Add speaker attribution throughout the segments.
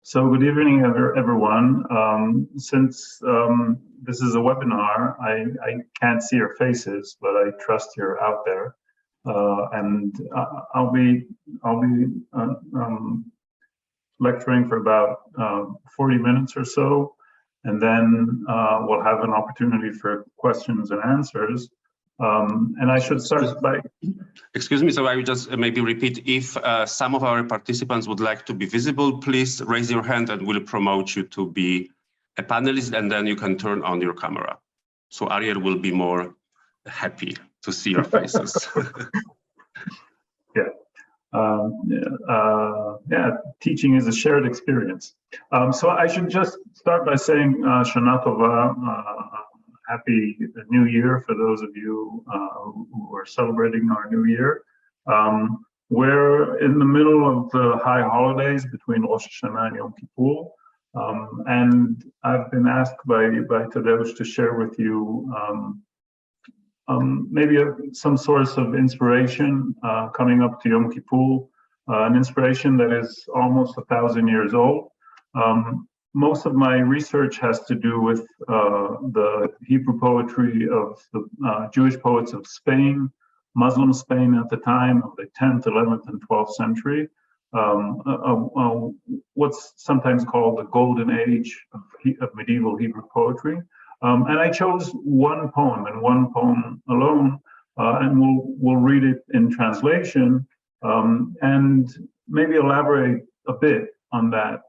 Speaker 1: So good evening, everyone. Since this is a webinar, I can't see your faces, but I trust you're out there. And I'll be lecturing for about 40 minutes or so, and then we'll have an opportunity for questions and answers. And I should start by...
Speaker 2: Excuse me, so I will just maybe repeat, if some of our participants would like to be visible, please raise your hand and we'll promote you to be a panelist, and then you can turn on your camera. So Ariel will be more happy to see your faces.
Speaker 1: Yeah, teaching is a shared experience. So I should just start by saying Shana Tova, Happy New Year for those of you who are celebrating our New Year. We're in the middle of the high holidays between Rosh Hashanah and Yom Kippur. And I've been asked by Tadeusz to share with you maybe some source of inspiration coming up to Yom Kippur, an inspiration that is almost 1,000 years old. Most of my research has to do with the Hebrew poetry of the Jewish poets of Spain, Muslim Spain at the time of the 10th, 11th, and 12th century, what's sometimes called the golden age of medieval Hebrew poetry. And I chose one poem and one poem alone, and we'll read it in translation and maybe elaborate a bit on that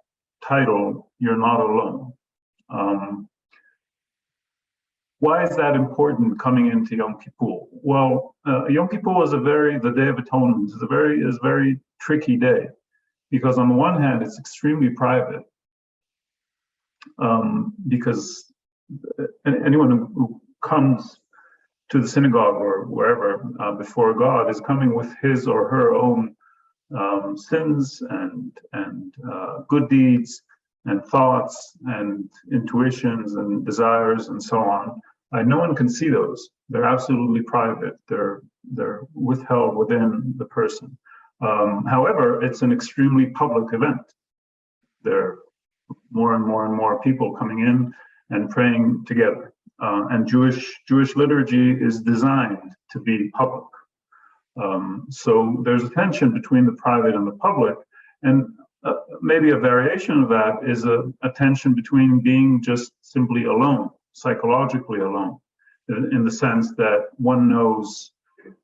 Speaker 1: title, You're Not Alone. Why is that important coming into Yom Kippur? Well, Yom Kippur is the Day of Atonement is a very tricky day, because on the one hand, it's extremely private, because anyone who comes to the synagogue or wherever before God is coming with his or her own sins and good deeds and thoughts and intuitions and desires and so on. No one can see those. They're absolutely private. They're withheld within the person. However, it's an extremely public event. There are more and more people coming in and praying together. And Jewish liturgy is designed to be public. So there's a tension between the private and the public, and maybe a variation of that is a tension between being just simply alone, psychologically alone, in the sense that one knows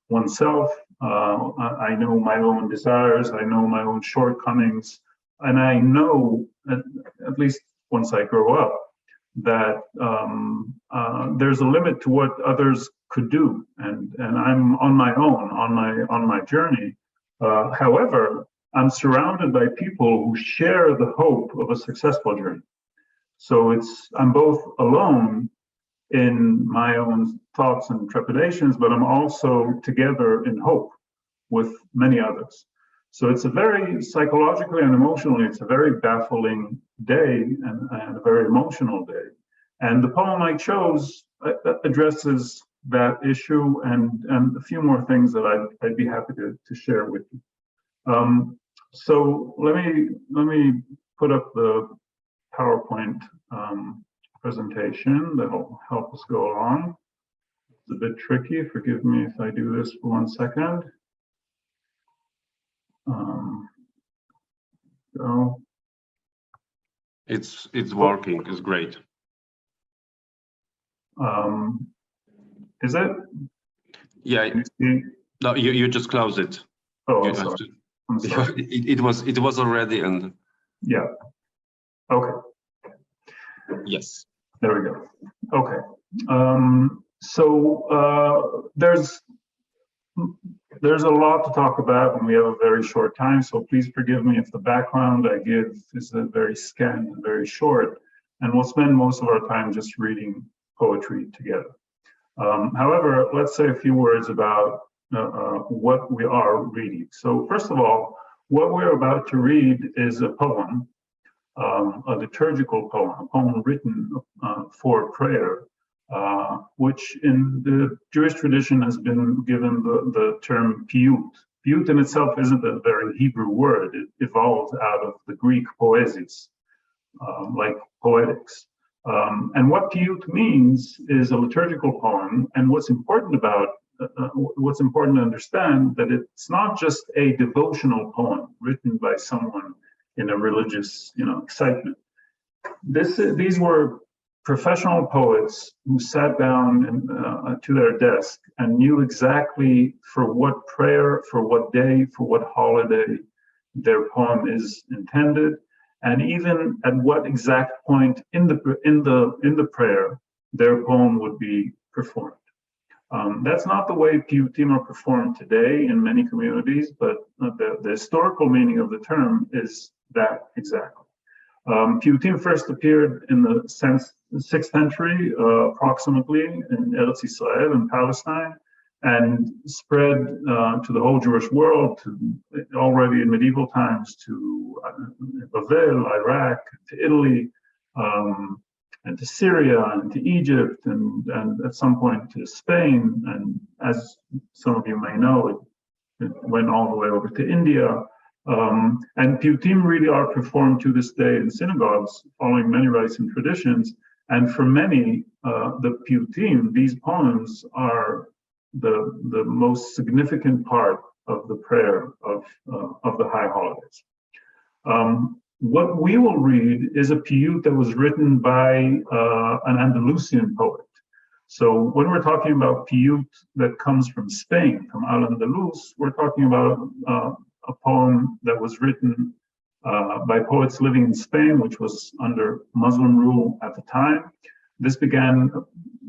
Speaker 1: oneself. I know my own desires, I know my own shortcomings, and I know, at least once I grow up, that there's a limit to what others could do, and I'm on my own, on my journey. However, I'm surrounded by people who share the hope of a successful journey. So I'm both alone in my own thoughts and trepidations, but I'm also together in hope with many others. So it's psychologically and emotionally, it's a very baffling day and a very emotional day. And the poem I chose addresses that issue and a few more things that I'd be happy to share with you. So let me put up the PowerPoint presentation that'll help us go along. It's a bit tricky. Forgive me if I do this for 1 second. So
Speaker 2: it's working. It's great.
Speaker 1: Is it?
Speaker 2: Yeah. No, you just close it.
Speaker 1: Oh, I'm sorry. I'm sorry.
Speaker 2: It was already, and
Speaker 1: yeah. Okay.
Speaker 2: Yes.
Speaker 1: There we go. Okay. So there's a lot to talk about, and we have a very short time. So please forgive me if the background I give is very scant and very short, and we'll spend most of our time just reading poetry together. However, let's say a few words about what we are reading. So first of all, what we're about to read is a poem, a liturgical poem, a poem written for prayer, which in the Jewish tradition has been given the term piyut. Piyut in itself isn't a very Hebrew word. It evolved out of the Greek poesis, like poetics. And what piyut means is a liturgical poem. And what's important to understand that it's not just a devotional poem written by someone in a religious, excitement. These were professional poets who sat down to their desk and knew exactly for what prayer, for what day, for what holiday their poem is intended, and even at what exact point in the prayer their poem would be performed. That's not the way piyutim are performed today in many communities, but the historical meaning of the term is that exactly. Piyutim first appeared in the 6th century, approximately, in Eretz Israel, in Palestine, and spread to the whole Jewish world, already in medieval times, to Babel, Iraq, to Italy, and to Syria, and to Egypt, and at some point to Spain. And as some of you may know, it went all the way over to India. And piyutim really are performed to this day in synagogues, following many rites and traditions. And for many, the piyutim, these poems, are the most significant part of the prayer of the high holidays. What we will read is a piyut that was written by an Andalusian poet. So when we're talking about piyut that comes from Spain, from Al-Andalus, we're talking about a poem that was written by poets living in Spain, which was under Muslim rule at the time. This began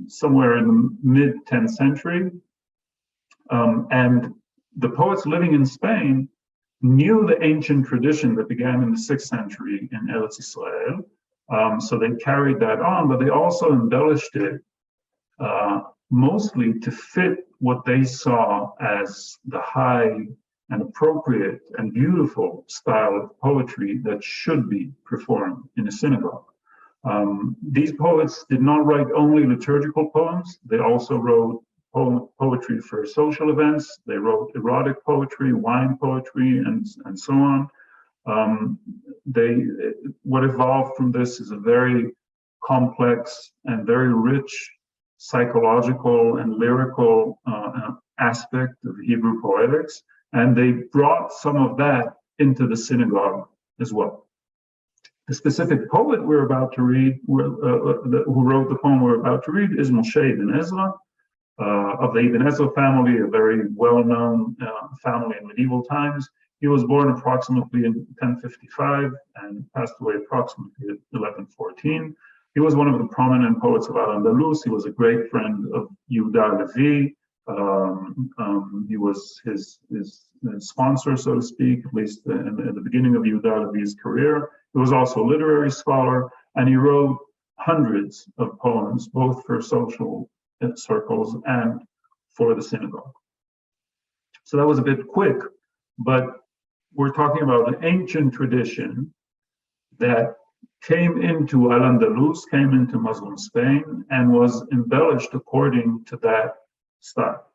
Speaker 1: somewhere in the mid-10th century. And the poets living in Spain knew the ancient tradition that began in the 6th century in Eretz Israel. So they carried that on, but they also embellished it mostly to fit what they saw as the high and appropriate and beautiful style of poetry that should be performed in a synagogue. These poets did not write only liturgical poems, they also wrote poetry for social events, they wrote erotic poetry, wine poetry, and so on. What evolved from this is a very complex and very rich psychological and lyrical aspect of Hebrew poetics, and they brought some of that into the synagogue as well. The specific poet we're about to read, who wrote the poem we're about to read, is Moshe Ibn Ezra, of the Ibn Ezra family, a very well-known family in medieval times. He was born approximately in 1055 and passed away approximately at 1114. He was one of the prominent poets of Al-Andalus. He was a great friend of Yehuda Levi. He was his sponsor, so to speak, at least at the beginning of Yehuda Levi's career. He was also a literary scholar, and he wrote hundreds of poems, both for social circles and for the synagogue. So that was a bit quick, but we're talking about an ancient tradition that came into Al-Andalus, came into Muslim Spain, and was embellished according to that style.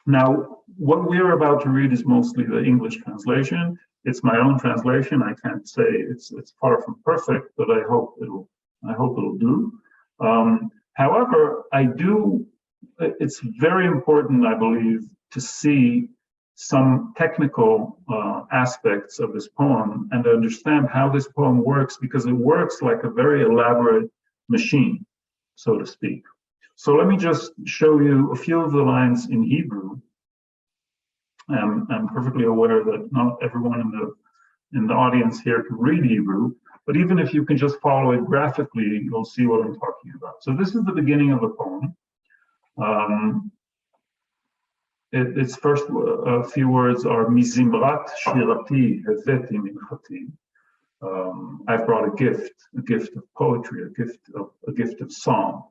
Speaker 1: Now, what we are about to read is mostly the English translation. It's my own translation. I can't say it's far from perfect, but I hope it'll do. However, it's very important, I believe, to see some technical aspects of this poem and to understand how this poem works, because it works like a very elaborate machine, so to speak. So let me just show you a few of the lines in Hebrew. I'm perfectly aware that not everyone in the audience here can read Hebrew, but even if you can just follow it graphically, you'll see what I'm talking about. So this is the beginning of the poem. Its first few words are Mizimrat shirati heveti minchati. I've brought a gift of poetry, a gift of song.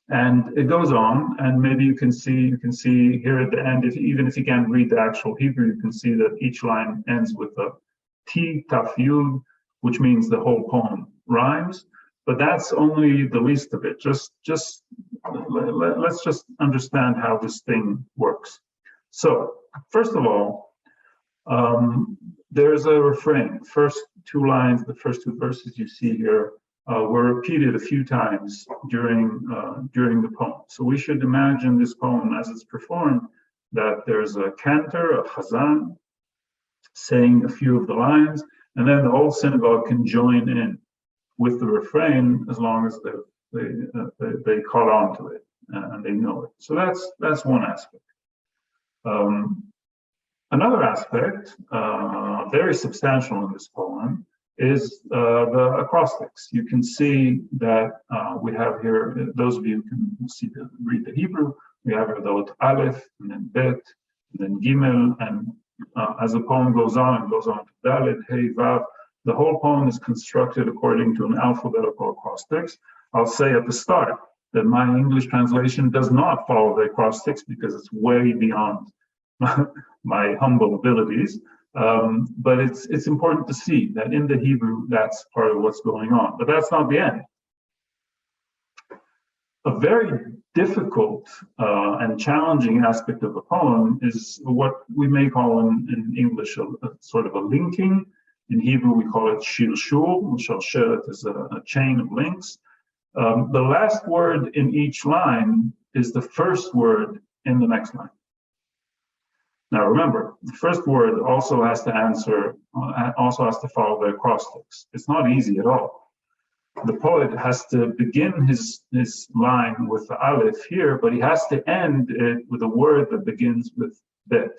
Speaker 1: And it goes on, and maybe you can see here at the end, even if you can't read the actual Hebrew, you can see that each line ends with a T, Taf, Yud, which means the whole poem rhymes. But that's only the least of it. Let's just understand how this thing works. So, first of all, there's a refrain. First two lines, the first two verses you see here were repeated a few times during the poem. So we should imagine this poem as it's performed, that there's a cantor, a chazan, saying a few of the lines, and then the whole synagogue can join in with the refrain as long as they caught on to it and they know it. So that's one aspect. Another aspect, very substantial in this poem, is the acrostics. You can see that we have here, those of you who can read the Hebrew, we have here the Ot Aleph, and then Bet, and then Gimel, and as the poem goes on, it goes on to Dalet, Hey, Vav. The whole poem is constructed according to an alphabetical acrostics. I'll say at the start that my English translation does not follow the acrostics because it's way beyond my humble abilities. But it's important to see that in the Hebrew, that's part of what's going on. But that's not the end. A very difficult and challenging aspect of the poem is what we may call in English a sort of a linking. In Hebrew, we call it shilshul. Shalshelet is a chain of links. The last word in each line is the first word in the next line. Now remember, the first word also has to follow the acrostics. It's not easy at all. The poet has to begin his line with the aleph here, but he has to end it with a word that begins with bet.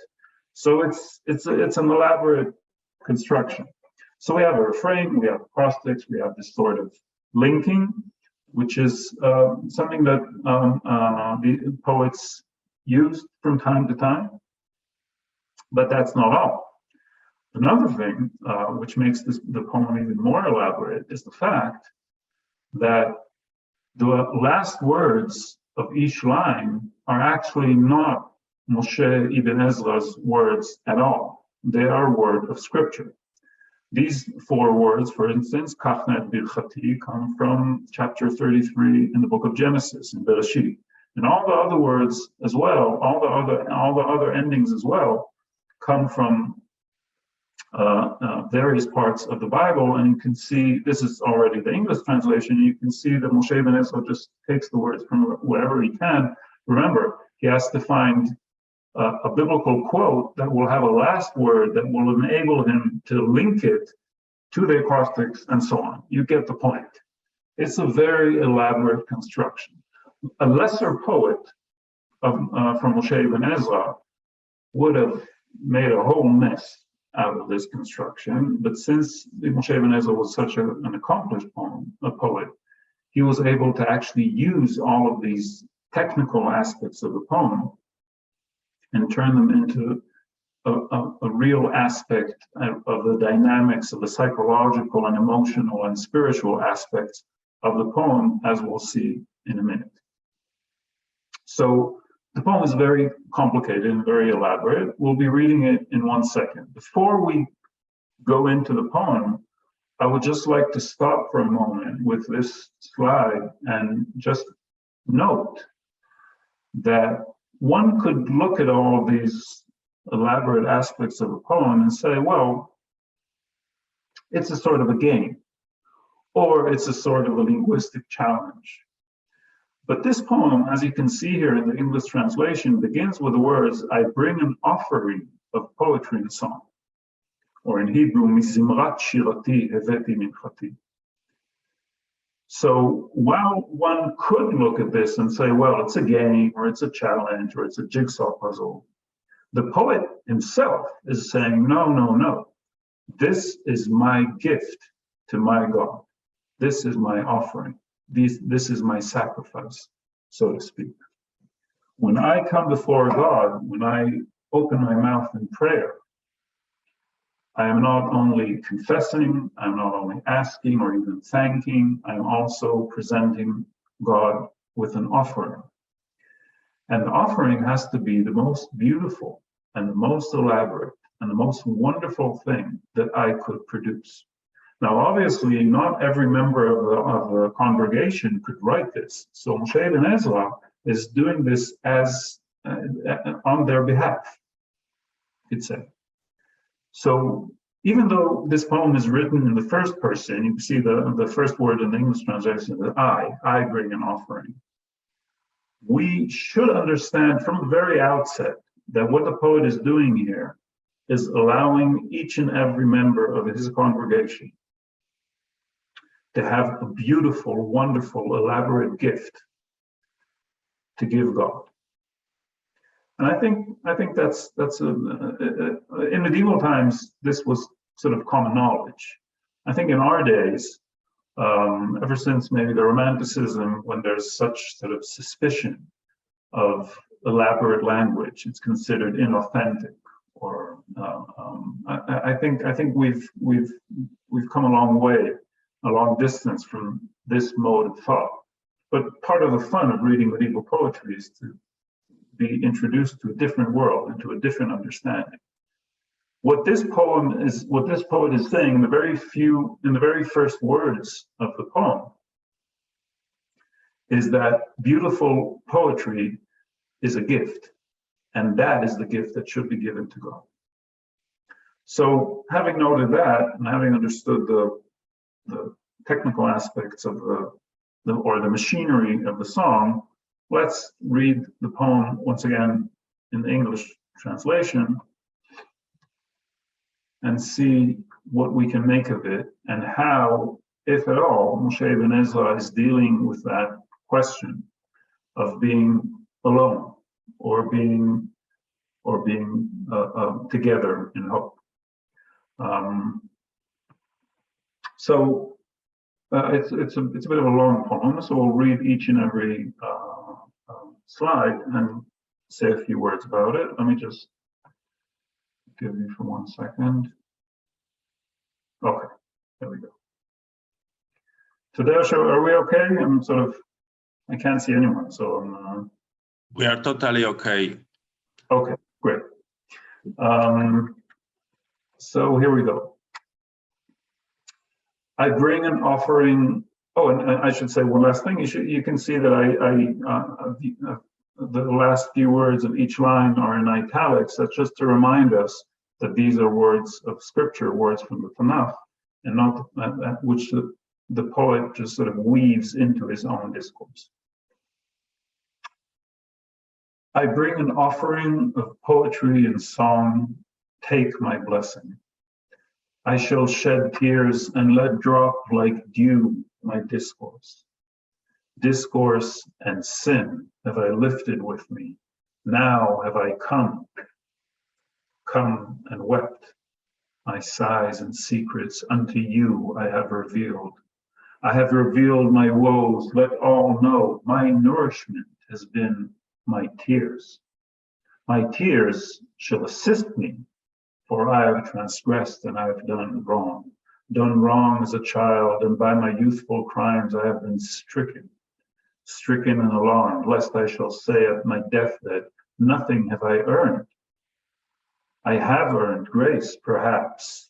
Speaker 1: So it's an elaborate construction. So we have a refrain, we have acrostics, we have this sort of linking, which is something that the poets used from time to time. But that's not all. Another thing which makes the poem even more elaborate is the fact that the last words of each line are actually not Moshe Ibn Ezra's words at all. They are a word of scripture. These four words, for instance, Kachnet Birchati, come from chapter 33 in the book of Genesis, in Bereshit. And all the other words as well, all the other endings as well, come from various parts of the Bible, and you can see, this is already the English translation, you can see that Moshe Ibn Ezra just takes the words from wherever he can. Remember, he has to find a biblical quote that will have a last word that will enable him to link it to the acrostics and so on. You get the point. It's a very elaborate construction. A lesser poet from Moshe Ibn Ezra would have made a whole mess out of this construction, but since Moshe Ibn Ezra was such an accomplished poet, he was able to actually use all of these technical aspects of the poem and turn them into a real aspect of the dynamics of the psychological and emotional and spiritual aspects of the poem, as we'll see in a minute. So the poem is very complicated and very elaborate. We'll be reading it in 1 second. Before we go into the poem, I would just like to stop for a moment with this slide and just note that one could look at all of these elaborate aspects of a poem and say, well, it's a sort of a game, or it's a sort of a linguistic challenge. But this poem, as you can see here in the English translation, begins with the words, I bring an offering of poetry and song, or in Hebrew, Mizimrat shirati heveti minchati. So while one could look at this and say, well, it's a game, or it's a challenge, or it's a jigsaw puzzle, the poet himself is saying, no, no, no. This is my gift to my God. This is my offering. This is my sacrifice, so to speak. When I come before God, when I open my mouth in prayer, I am not only confessing, I'm not only asking or even thanking, I'm also presenting God with an offering. And the offering has to be the most beautiful and the most elaborate and the most wonderful thing that I could produce. Now, obviously, not every member of the congregation could write this. So Moshe Ibn Ezra is doing this as on their behalf, you'd say. So even though this poem is written in the first person, you can see the first word in the English translation is I bring an offering. We should understand from the very outset that what the poet is doing here is allowing each and every member of his congregation to have a beautiful, wonderful, elaborate gift to give God. And I think that's in medieval times, this was sort of common knowledge. I think in our days, ever since maybe the Romanticism, when there's such sort of suspicion of elaborate language, it's considered inauthentic. Or I think we've come a long way, a long distance from this mode of thought. But part of the fun of reading medieval poetry is to be introduced to a different world, into a different understanding. What this poet is saying in the very first words of the poem is that beautiful poetry is a gift, and that is the gift that should be given to God. So having noted that, and having understood the technical aspects of the machinery of the song, let's read the poem once again in the English translation and see what we can make of it and how, if at all, Moshe Ibn Ezra is dealing with that question of being alone or being together in hope. It's a bit of a long poem, so we'll read each and every slide and say a few words about it. Let me just give you for 1 second. Okay, there we go. So Dasha, are we okay? I can't see anyone, so
Speaker 2: we are totally okay.
Speaker 1: Okay, great. So here we go. I bring an offering. Oh, and I should say one last thing. You can see that the last few words of each line are in italics. That's just to remind us that these are words of scripture, words from the Tanakh, and not which the poet just sort of weaves into his own discourse. I bring an offering of poetry and song. Take my blessing. I shall shed tears and let drop like dew my discourse. Discourse and sin have I lifted with me. Now have I come and wept. My sighs and secrets unto you I have revealed. I have revealed my woes, let all know my nourishment has been my tears. My tears shall assist me, for I have transgressed and I have done wrong as a child, and by my youthful crimes I have been stricken and alarmed, lest I shall say at my deathbed, nothing have I earned. I have earned grace, perhaps.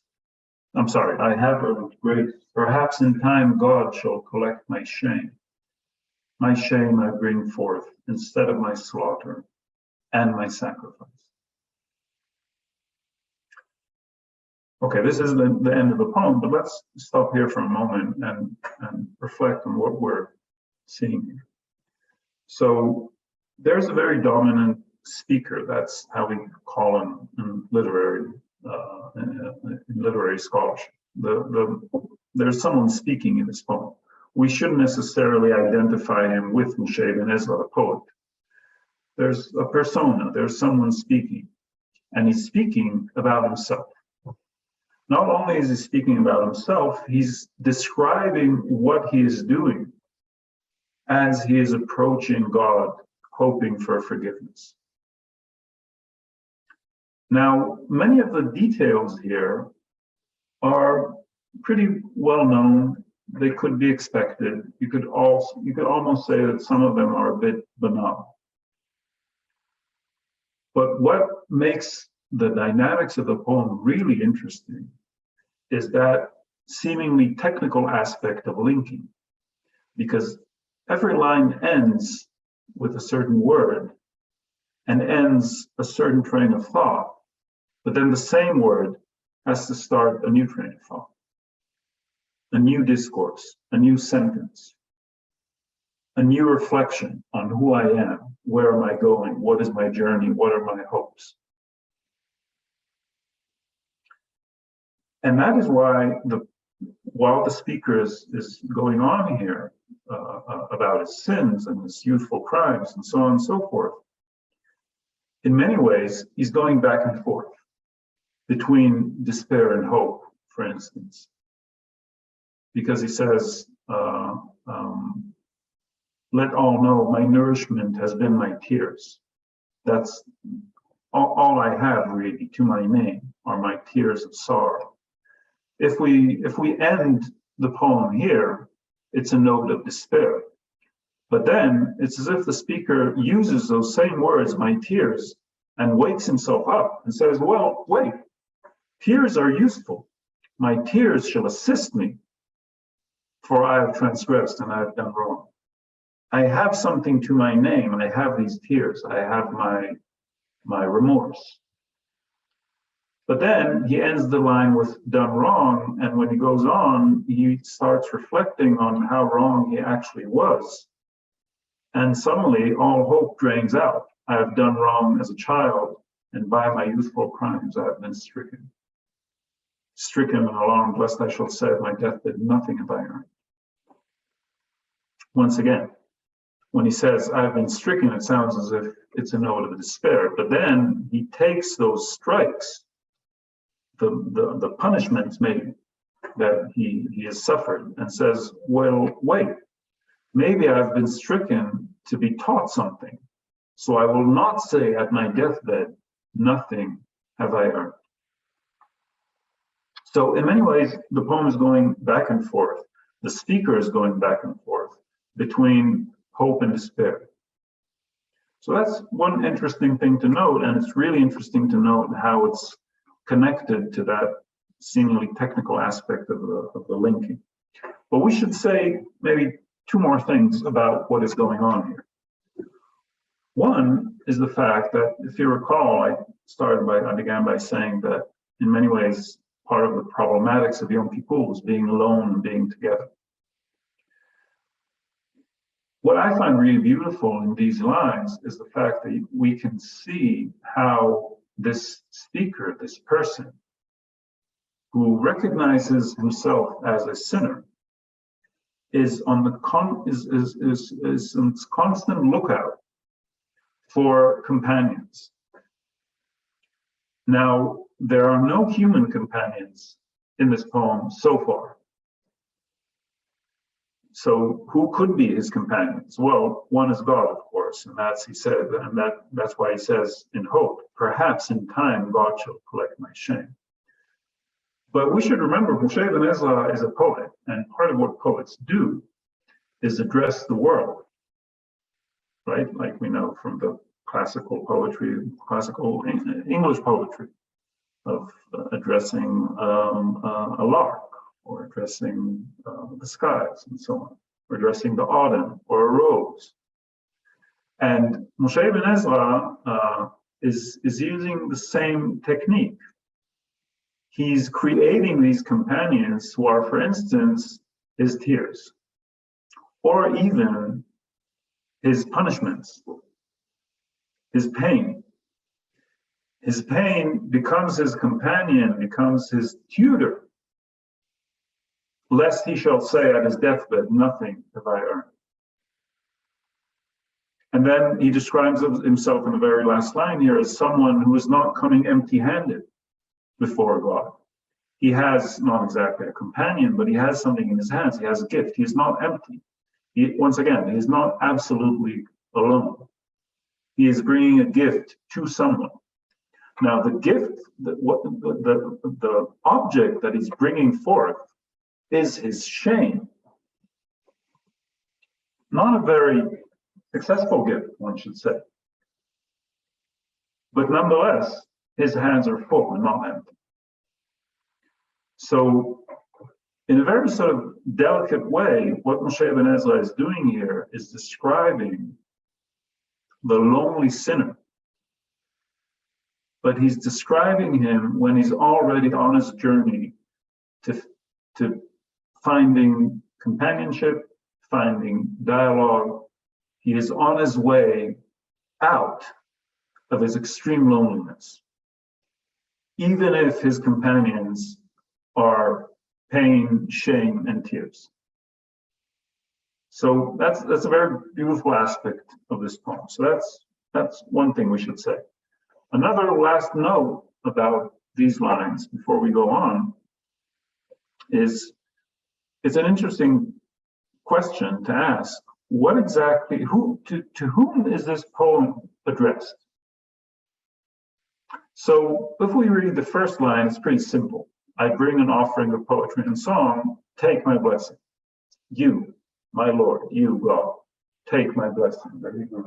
Speaker 1: I have earned grace. Perhaps in time God shall collect my shame. My shame I bring forth instead of my slaughter and my sacrifice. Okay, this is the end of the poem, but let's stop here for a moment and reflect on what we're seeing here. So there's a very dominant speaker. That's how we call him in literary scholarship. There's someone speaking in this poem. We shouldn't necessarily identify him with Moshe Ibn Ezra, the poet. There's a persona, there's someone speaking, and he's speaking about himself. Not only is he speaking about himself, he's describing what he is doing as he is approaching God, hoping for forgiveness. Now, many of the details here are pretty well known. They could be expected. You could almost say that some of them are a bit banal. But what makes the dynamics of the poem really interesting is that seemingly technical aspect of linking, because every line ends with a certain word and ends a certain train of thought, but then the same word has to start a new train of thought, a new discourse, a new sentence, a new reflection on who I am, where am I going, what is my journey, what are my hopes. And that is why while the speaker is going on here about his sins and his youthful crimes and so on and so forth, in many ways, he's going back and forth between despair and hope, for instance, because he says, let all know my nourishment has been my tears. That's all I have really to my name are my tears of sorrow. If we end the poem here, it's a note of despair. But then it's as if the speaker uses those same words, my tears, and wakes himself up and says, well, wait, tears are useful. My tears shall assist me, for I have transgressed and I have done wrong. I have something to my name, and I have these tears. I have my remorse. But then he ends the line with done wrong, and when he goes on, he starts reflecting on how wrong he actually was. And suddenly all hope drains out. I have done wrong as a child, and by my youthful crimes I have been stricken. Stricken and alarmed, lest I shall say at my deathbed, nothing have I earned. Once again, when he says, I've been stricken, it sounds as if it's a note of despair. But then he takes those strikes, the punishments maybe that he has suffered, and says, well, wait, maybe I've been stricken to be taught something. So I will not say at my deathbed, nothing have I earned. So in many ways, the poem is going back and forth. The speaker is going back and forth between hope and despair. So that's one interesting thing to note, and it's really interesting to note how it's connected to that seemingly technical aspect of the linking. But we should say maybe two more things about what is going on here. One is the fact that, if you recall, I began by saying that in many ways, part of the problematics of Yom Kippur was being alone and being together. What I find really beautiful in these lines is the fact that we can see how this speaker, this person, who recognizes himself as a sinner, is on the constant lookout for companions. Now, there are no human companions in this poem so far. So who could be his companions? Well, one is God, of course, and that's, he said, and that's why he says in hope, perhaps in time God shall collect my shame. But we should remember Moshe Ibn Ezra is a poet, and part of what poets do is address the world, right? Like we know from the classical poetry, classical English poetry, of addressing a lark, or addressing the skies and so on, or addressing the autumn or a rose. And Moshe Ibn Ezra is using the same technique. He's creating these companions who are, for instance, his tears, or even his punishments, his pain. His pain becomes his companion, becomes his tutor, lest he shall say at his deathbed, nothing have I earned. And then he describes himself in the very last line here as someone who is not coming empty-handed before God. He has not exactly a companion, but he has something in his hands. He has a gift. He is not empty. Once again, he is not absolutely alone. He is bringing a gift to someone. Now, the gift, the object that he's bringing forth is his shame. Not a very successful gift, one should say. But nonetheless, his hands are full and not empty. So, in a very sort of delicate way, what Moshe Ibn Ezra is doing here is describing the lonely sinner but he's describing him when he's already on his journey to finding companionship, finding dialogue. He is on his way out of his extreme loneliness, even if his companions are pain, shame, and tears. So that's a very beautiful aspect of this poem. So that's one thing we should say. Another last note about these lines before we go on is it's an interesting question to ask. What exactly, to whom is this poem addressed? So if we read the first line, it's pretty simple. I bring an offering of poetry and song, take my blessing. You, my Lord, you, God, take my blessing. Very good.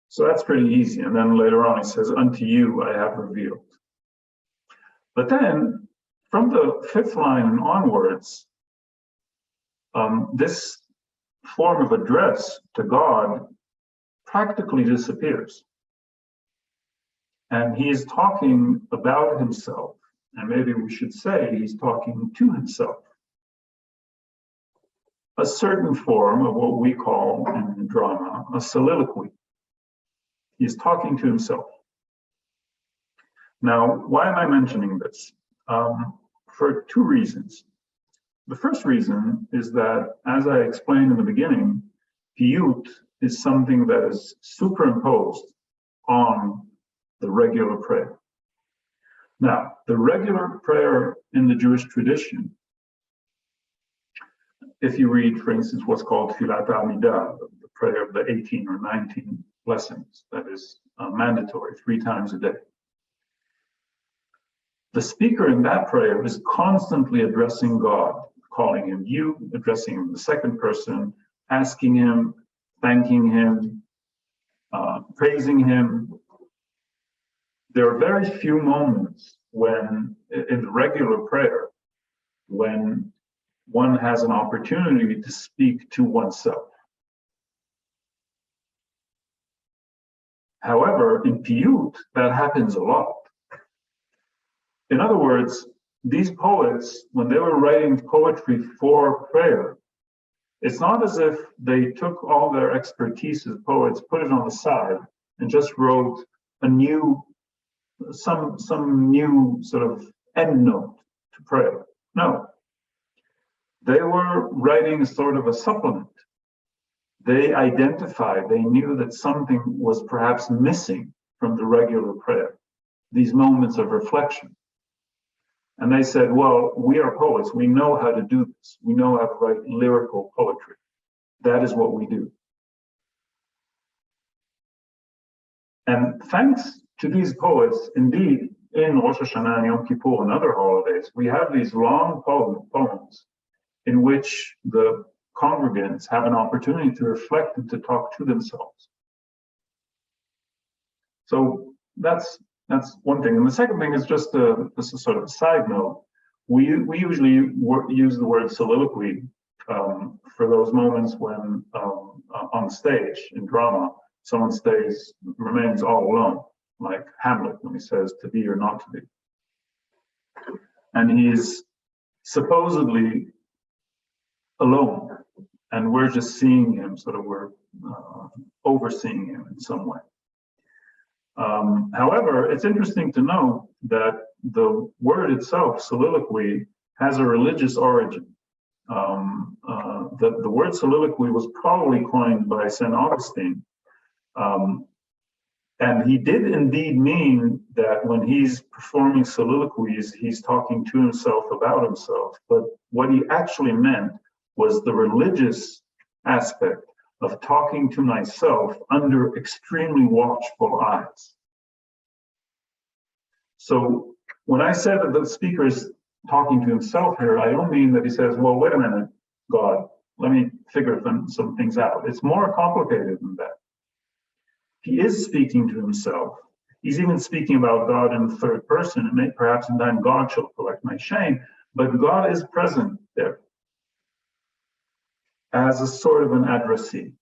Speaker 1: So that's pretty easy. And then later on, he says, unto you I have revealed. But then from the fifth line and onwards, this form of address to God practically disappears. And he is talking about himself, and maybe we should say he's talking to himself. A certain form of what we call in drama a soliloquy. He's talking to himself. Now, why am I mentioning this? For two reasons. The first reason is that, as I explained in the beginning, piyut is something that is superimposed on the regular prayer. Now, the regular prayer in the Jewish tradition, if you read, for instance, what's called Tfilat Amidah, the prayer of the 18 or 19 blessings, that is mandatory 3 times a day. The speaker in that prayer is constantly addressing God, calling him you, addressing him in the second person, asking him, thanking him, praising him. There are very few moments when, in the regular prayer, when one has an opportunity to speak to oneself. However, in piyut, that happens a lot. In other words, these poets, when they were writing poetry for prayer, it's not as if they took all their expertise as poets, put it on the side, and just wrote a new, some new sort of end note to prayer. No. They were writing sort of a supplement. They identified, they knew that something was perhaps missing from the regular prayer, these moments of reflection. And they said, well, we are poets. We know how to do this. We know how to write lyrical poetry. That is what we do. And thanks to these poets, indeed, in Rosh Hashanah and Yom Kippur and other holidays, we have these long poems in which the congregants have an opportunity to reflect and to talk to themselves. So that's one thing. And the second thing is just this is sort of a side note. We usually use the word soliloquy for those moments when on stage in drama, someone remains all alone, like Hamlet when he says to be or not to be. And he's supposedly alone, and we're just seeing him, sort of we're overseeing him in some way. However, it's interesting to know that the word itself, soliloquy, has a religious origin. The word soliloquy was probably coined by St. Augustine. And he did indeed mean that when he's performing soliloquies, he's talking to himself about himself. But what he actually meant was the religious aspect of talking to myself under extremely watchful eyes. So when I said that the speaker is talking to himself here, I don't mean that he says, well, wait a minute, God, let me figure some things out. It's more complicated than that. He is speaking to himself. He's even speaking about God in the third person, and perhaps in time God shall collect my shame, but God is present there as a sort of an addressee.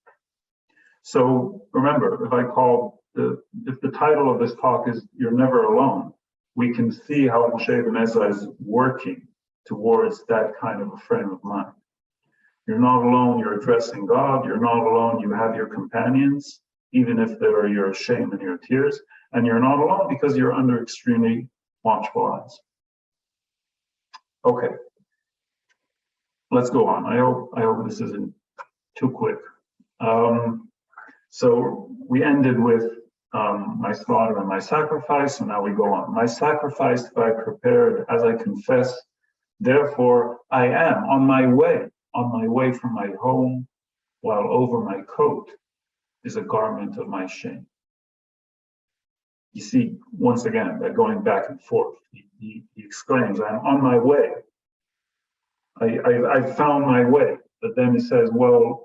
Speaker 1: So remember, if the title of this talk is "You're Never Alone," we can see how Moshe Ibn Ezra is working towards that kind of a frame of mind. You're not alone, you're addressing God. You're not alone, you have your companions, even if they're your shame and your tears. And you're not alone because you're under extremely watchful eyes. Okay, let's go on. I hope this isn't too quick. So we ended with my slaughter and my sacrifice, and now we go on. My sacrifice have I prepared as I confess, therefore I am on my way from my home, while over my coat is a garment of my shame. You see, once again, that going back and forth, he exclaims, I'm on my way. I found my way. But then he says, well,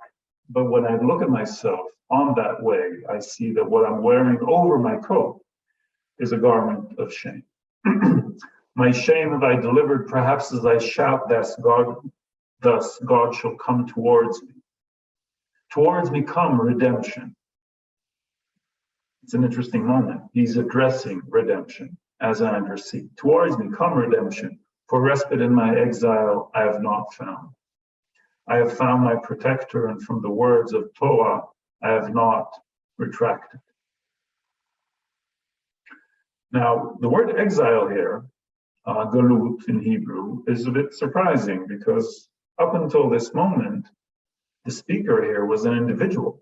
Speaker 1: but when I look at myself on that way, I see that what I'm wearing over my coat is a garment of shame. My shame have I delivered, perhaps as I shout, thus God shall come towards me. Towards me come redemption. It's an interesting moment. He's addressing redemption as I intercede. Towards me come redemption, for respite in my exile I have not found. I have found my protector, and from the words of Torah I have not retracted. Now, the word exile here, galut in Hebrew, is a bit surprising because up until this moment, the speaker here was an individual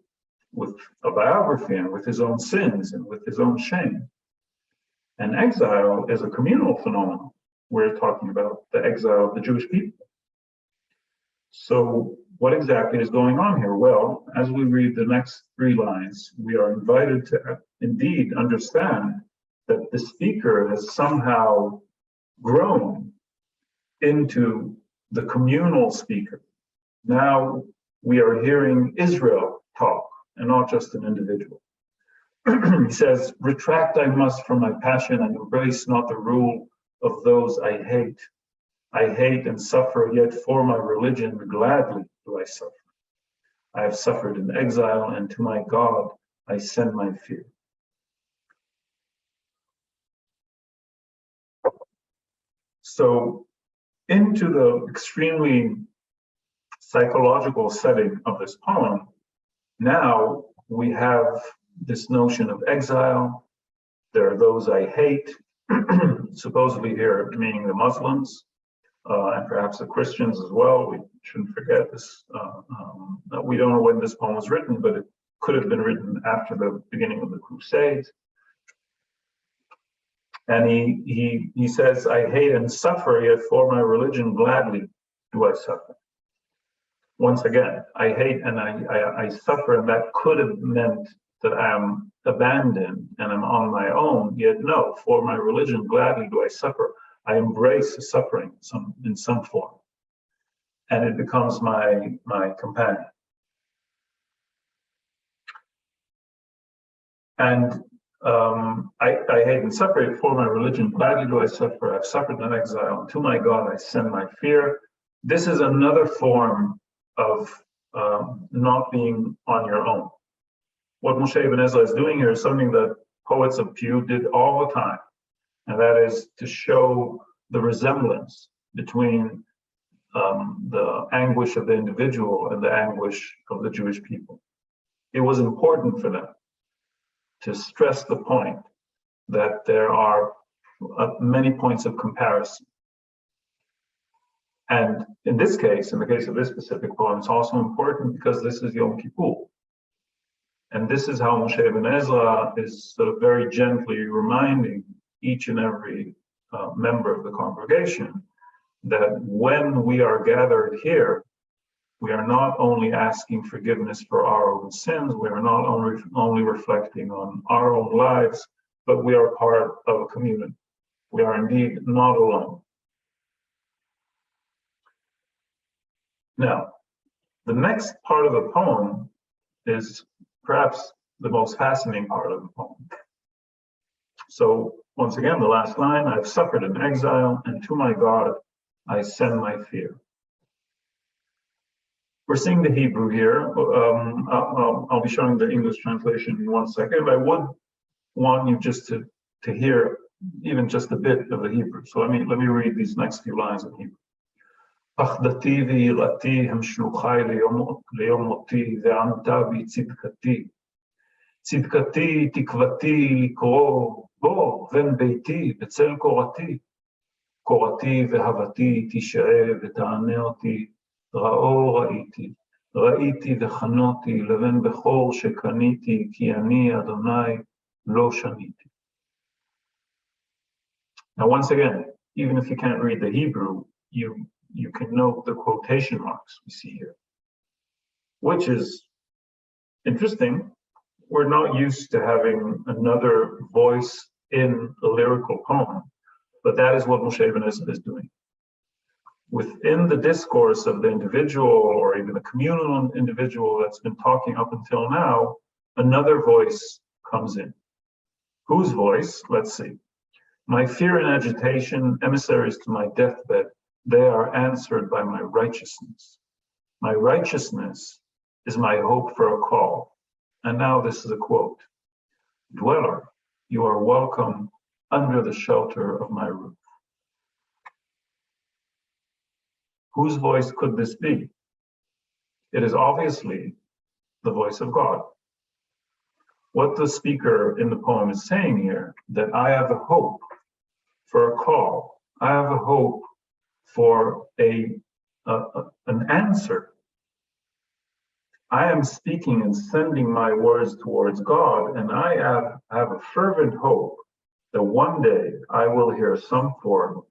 Speaker 1: with a biography and with his own sins and with his own shame. And exile is a communal phenomenon. We're talking about the exile of the Jewish people. So what exactly is going on here? Well, as we read the next 3 lines, we are invited to indeed understand that the speaker has somehow grown into the communal speaker. Now we are hearing Israel talk and not just an individual. He says, retract I must from my passion and embrace not the rule of those I hate. I hate and suffer, yet for my religion gladly do I suffer. I have suffered in exile, and to my God I send my fear. So into the extremely psychological setting of this poem, now we have this notion of exile. There are those I hate, supposedly here meaning the Muslims, and perhaps the Christians as well. We shouldn't forget this. We don't know when this poem was written, but it could have been written after the beginning of the Crusades. And he says, I hate and suffer, yet for my religion gladly do I suffer. Once again, I hate and I suffer, and that could have meant that I am abandoned and I'm on my own, yet no, for my religion gladly do I suffer. I embrace the suffering in some form, and it becomes my companion. And I hate and suffer, for my religion gladly do I suffer. I've suffered in exile, and to my God I send my fear. This is another form of not being on your own. What Moshe Ibn Ezra is doing here is something that poets of Piyyut did all the time, and that is to show the resemblance between the anguish of the individual and the anguish of the Jewish people. It was important for them to stress the point that there are many points of comparison. And in this case, in the case of this specific poem, it's also important because this is Yom Kippur. And this is how Moshe Ibn Ezra is sort of very gently reminding each and every member of the congregation that when we are gathered here, we are not only asking forgiveness for our own sins, we are not only reflecting on our own lives, but we are part of a community. We are indeed not alone. Now, the next part of the poem is perhaps the most fascinating part of the poem. So once again, the last line, I've suffered in exile, and to my God I send my fear. We're seeing the Hebrew here. I'll be showing the English translation in 1 second, but I would want you just to hear even just a bit of the Hebrew. So let me read these next few lines of Hebrew. פחדתי ויראתי הם שלוחי ליום מותי, וענתה בי צדקתי. צדקתי, תקוותי לקרוא בו בן ביתי בצל קורתי. קורתי והבתי תשעה ותענה אותי, ראו ראיתי, ראיתי וחנותי לבן בכור שקניתי, כי אני אדוני לא שניתי. Now once again, even if you can't read the Hebrew, you can note the quotation marks we see here, which is interesting. We're not used to having another voice in a lyrical poem, but that is what Moshe Ibn Ezra is doing. Within the discourse of the individual or even the communal individual that's been talking up until now, another voice comes in. Whose voice? Let's see. My fear and agitation, emissaries to my deathbed, they are answered by my righteousness. My righteousness is my hope for a call. And now this is a quote. Dweller, you are welcome under the shelter of my roof. Whose voice could this be? It is obviously the voice of God. What the speaker in the poem is saying here, that I have a hope for a call. I have a hope for an answer. I am speaking and sending my words towards God, and I have a fervent hope that one day I will hear some form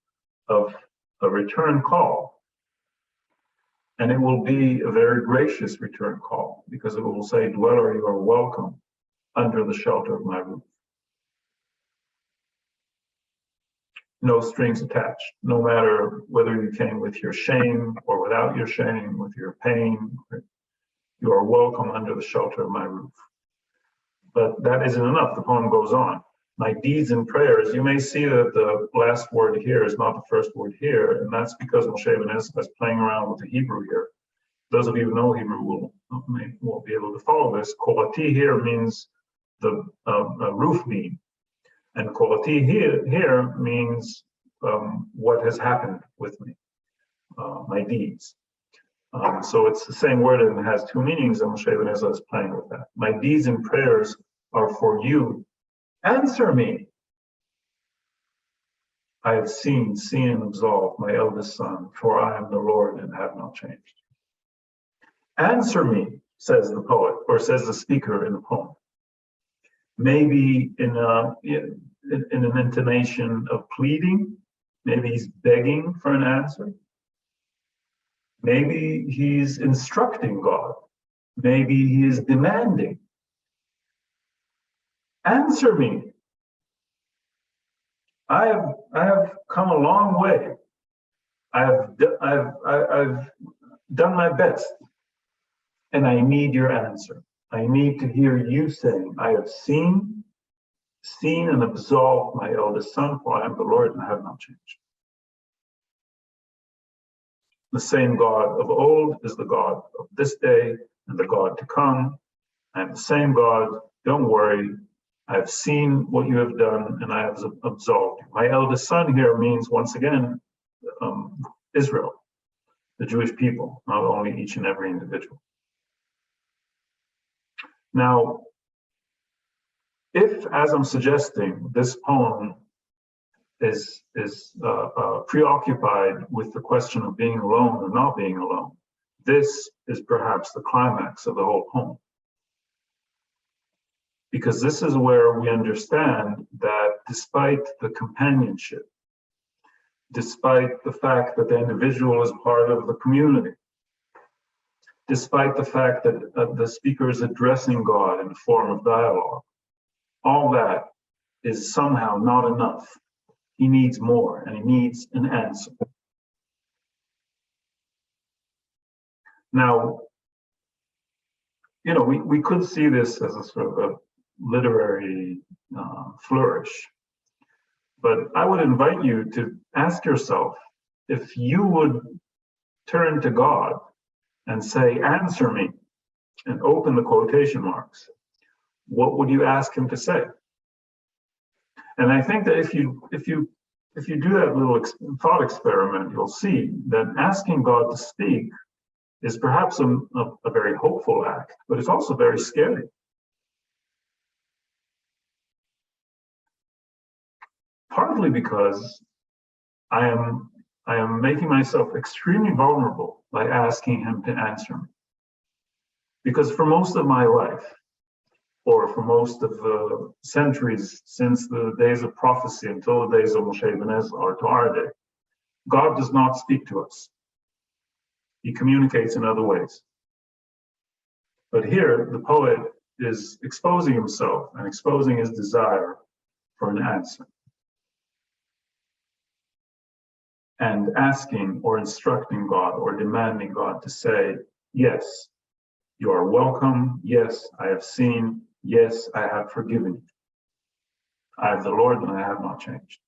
Speaker 1: of a return call. And it will be a very gracious return call, because it will say, dweller, you are welcome under the shelter of my roof. No strings attached, no matter whether you came with your shame or without your shame, with your pain, you are welcome under the shelter of my roof. But that isn't enough. The poem goes on. My deeds and prayers, you may see that the last word here is not the first word here, and that's because Moshe Ibn Ezra is playing around with the Hebrew here. Those of you who know Hebrew will be able to follow this. Kolati here means the roof beam. And kolati here means what has happened with me, my deeds. So it's the same word and it has two meanings, and Moshe Ibn Ezra is playing with that. My deeds and prayers are for you. Answer me. I have seen and absolved my eldest son, for I am the Lord and have not changed. Answer me, says the poet, or says the speaker in the poem. Maybe in an intonation of pleading, maybe he's begging for an answer. Maybe he's instructing God. Maybe he is demanding. Answer me. I have come a long way. I've done my best, and I need your answer. I need to hear you saying, I have seen and absolved my eldest son, for I am the Lord and I have not changed. The same God of old is the God of this day and the God to come. I am the same God, don't worry. I have seen what you have done and I have absolved you. My eldest son here means, once again, Israel, the Jewish people, not only each and every individual. Now, if, as I'm suggesting, this poem is preoccupied with the question of being alone or not being alone, this is perhaps the climax of the whole poem. Because this is where we understand that despite the companionship, despite the fact that the individual is part of the community, despite the fact that the speaker is addressing God in the form of dialogue, all that is somehow not enough. He needs more, and he needs an answer. Now, you know, we could see this as a sort of a literary flourish, but I would invite you to ask yourself if you would turn to God and say, answer me, and open the quotation marks, what would you ask him to say? And I think that if you do that little thought experiment, you'll see that asking God to speak is perhaps a very hopeful act, but it's also very scary. Partly because I am making myself extremely vulnerable by asking him to answer me. Because for most of my life, or for most of the centuries since the days of prophecy until the days of Moses Ibn Ezra, or to our day, God does not speak to us. He communicates in other ways. But here, the poet is exposing himself and exposing his desire for an answer. And asking or instructing God or demanding God to say, yes, you are welcome. Yes, I have seen. Yes, I have forgiven you. I am the Lord and I have not changed.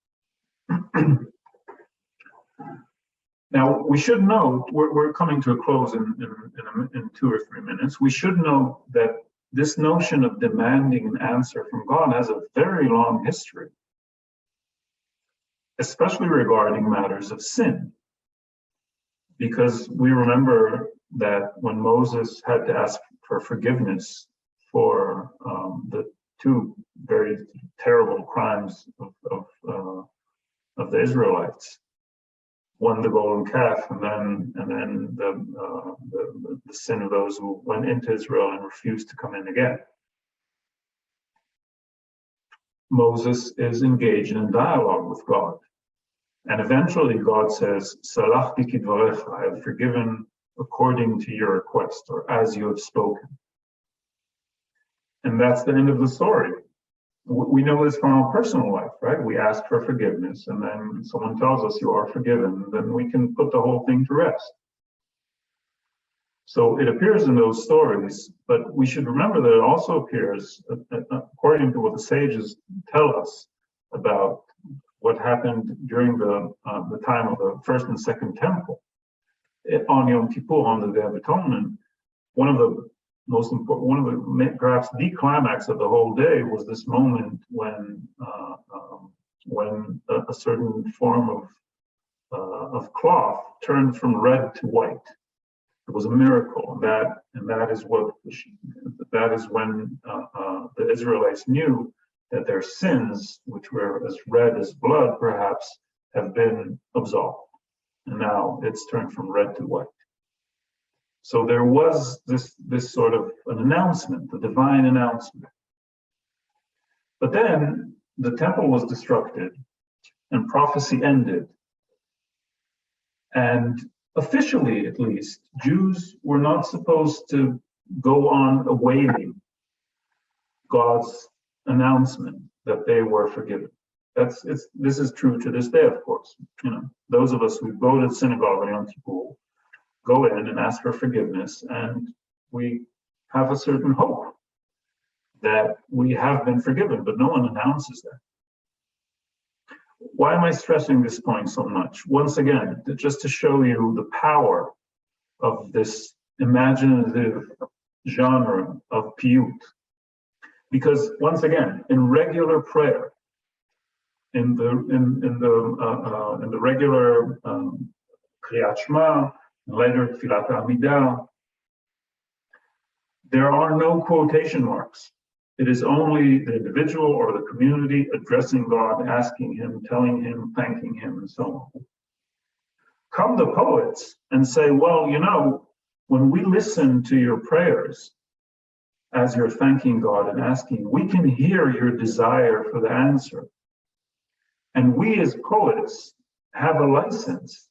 Speaker 1: Now, we should know, we're coming to a close in 2 or 3 minutes. We should know that this notion of demanding an answer from God has a very long history, especially regarding matters of sin. Because we remember that when Moses had to ask for forgiveness for the 2 very terrible crimes of the Israelites, one the golden calf, and then the sin of those who went into Israel and refused to come in again. Moses is engaged in dialogue with God. And eventually God says, Salachti kidvarecha, I have forgiven according to your request, or as you have spoken. And that's the end of the story. We know this from our personal life, right? We ask for forgiveness, and then someone tells us you are forgiven, then we can put the whole thing to rest. So it appears in those stories, but we should remember that it also appears, according to what the sages tell us about what happened during the time of the first and second temple. On Yom Kippur, on the Day of Atonement, one of the most important, perhaps the climax of the whole day was this moment when a certain form of cloth turned from red to white. It was a miracle, and that is when the Israelites knew that their sins, which were as red as blood, perhaps, have been absolved. And now it's turned from red to white. So there was this sort of an announcement, a divine announcement. But then the temple was destructed and prophecy ended. And officially, at least, Jews were not supposed to go on awaiting God's announcement that they were forgiven. This is true to this day, of course. Those of us who go to the synagogue on Yom Kippur go in and ask for forgiveness, and we have a certain hope that we have been forgiven, but no one announces that. Why am I stressing this point so much? Once again, just to show you the power of this imaginative genre of piyut. Because once again, in regular prayer, in the regular Kriyat Shema, later Tfilat Amidah, there are no quotation marks. It is only the individual or the community addressing God, asking him, telling him, thanking him, and so on. Come the poets and say, well, when we listen to your prayers, as you're thanking God and asking, we can hear your desire for the answer. And we as poets have a license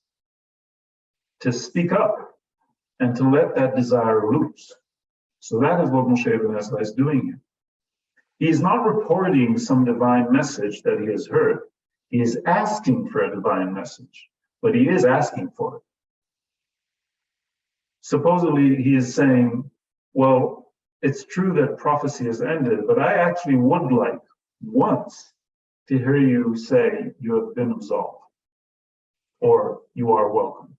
Speaker 1: to speak up and to let that desire loose. So that is what Moshe Ibn Ezra is doing here. He is not reporting some divine message that he has heard. He is asking for a divine message, but he is asking for it. Supposedly he is saying, well, it's true that prophecy has ended, but I actually would like once to hear you say you have been absolved, or you are welcome.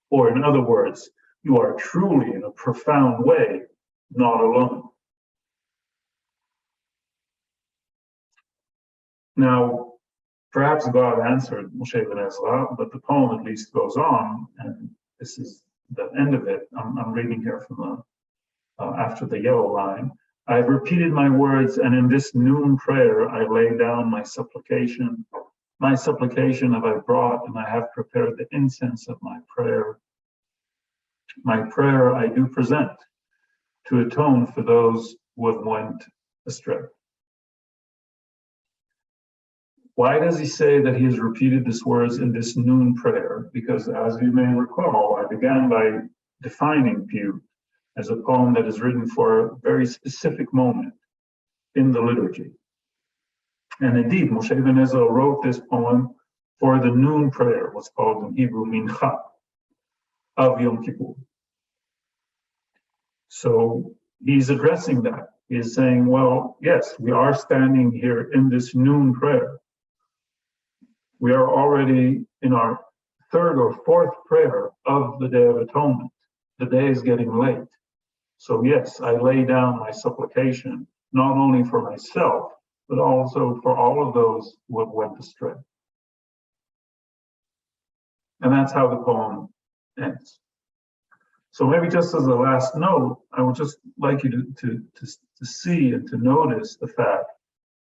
Speaker 1: Or in other words, you are truly, in a profound way, not alone. Now, perhaps God answered Moshe Ibn Ezra, but the poem at least goes on, and this is the end of it. I'm reading here from the after the yellow line. I have repeated my words, and in this noon prayer I lay down my supplication. My supplication have I brought, and I have prepared the incense of my prayer. My prayer I do present to atone for those who have went astray. Why does he say that he has repeated these words in this noon prayer? Because as you may recall, I began by defining Piyyut as a poem that is written for a very specific moment in the liturgy. And indeed, Moshe Ibn Ezra wrote this poem for the noon prayer, what's called in Hebrew Mincha, of Yom Kippur. So he's addressing that. He is saying, well, yes, we are standing here in this noon prayer. We are already in our third or fourth prayer of the Day of Atonement. The day is getting late. So yes, I lay down my supplication, not only for myself, but also for all of those who have went astray. And that's how the poem ends. So maybe just as a last note, I would just like you to see and to notice the fact